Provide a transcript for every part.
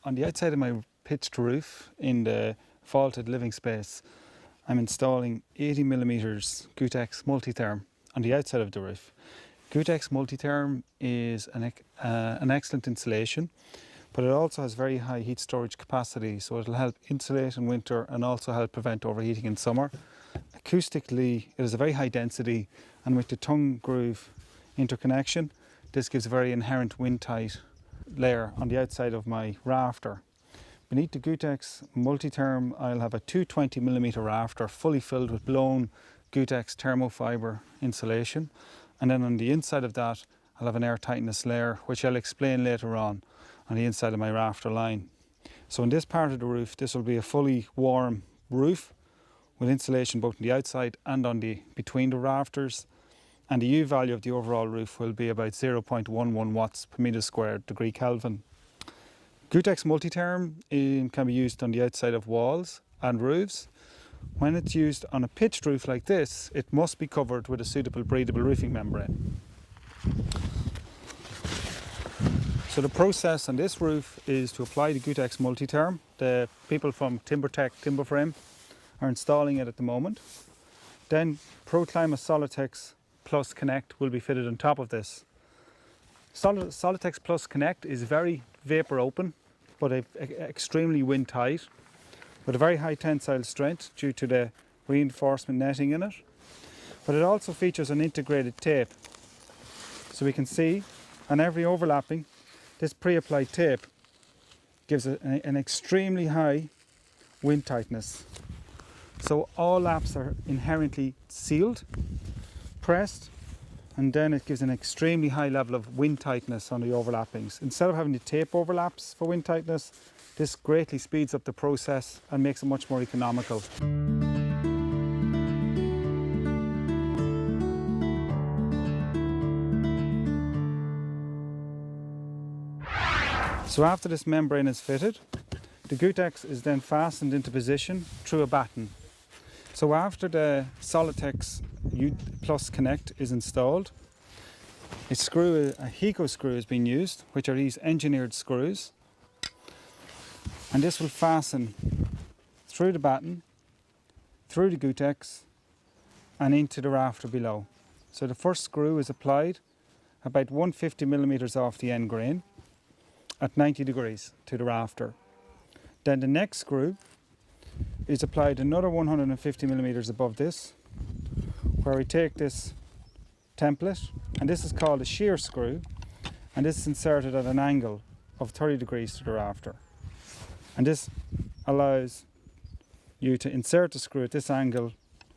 On the outside of my pitched roof in the vaulted living space, I'm installing 80mm Gutex Multitherm on the outside of the roof. Gutex Multitherm is an excellent insulation, but it also has very high heat storage capacity, so it'll help insulate in winter and also help prevent overheating in summer. Acoustically, it is a very high density, and with the tongue groove interconnection, this gives a very inherent wind tight layer on the outside of my rafter. Beneath the Gutex Multitherm, I'll have a 220mm rafter fully filled with blown Gutex thermofibre insulation, and then on the inside of that I'll have an air tightness layer, which I'll explain later on the inside of my rafter line. So in this part of the roof, this will be a fully warm roof with insulation both on the outside and between the rafters, and the U value of the overall roof will be about 0.11 watts per metre squared degree Kelvin. Gutex Multitherm can be used on the outside of walls and roofs. When it's used on a pitched roof like this, it must be covered with a suitable breathable roofing membrane. So the process on this roof is to apply the Gutex Multitherm. The people from TimberTech Timberframe are installing it at the moment. Then ProClimate Solitex Plus Connect will be fitted on top of this. Solitex Plus Connect is very vapor open, but extremely wind tight, with a very high tensile strength due to the reinforcement netting in it. But it also features an integrated tape. So we can see on every overlapping, this pre-applied tape gives an extremely high wind tightness. So all laps are inherently sealed, pressed, and then it gives an extremely high level of wind tightness on the overlappings. Instead of having the tape overlaps for wind tightness, this greatly speeds up the process and makes it much more economical. So after this membrane is fitted, the Gutex is then fastened into position through a batten. So after the Solitex U Plus Connect is installed, a Heko screw is being used, which are these engineered screws. And this will fasten through the batten, through the Gutex, and into the rafter below. So the first screw is applied about 150mm off the end grain at 90 degrees to the rafter. Then the next screw is applied another 150mm above this, where we take this template, and this is called a shear screw, and this is inserted at an angle of 30 degrees to the rafter. And this allows you to insert the screw at this angle,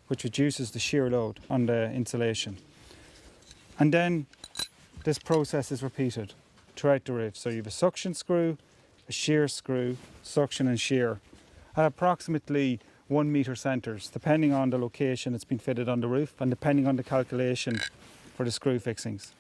which reduces the shear load on the insulation. And then this process is repeated throughout the roof. So you have a suction screw, a shear screw, suction and shear, at approximately 1 metre centres, depending on the location it's been fitted on the roof and depending on the calculation for the screw fixings.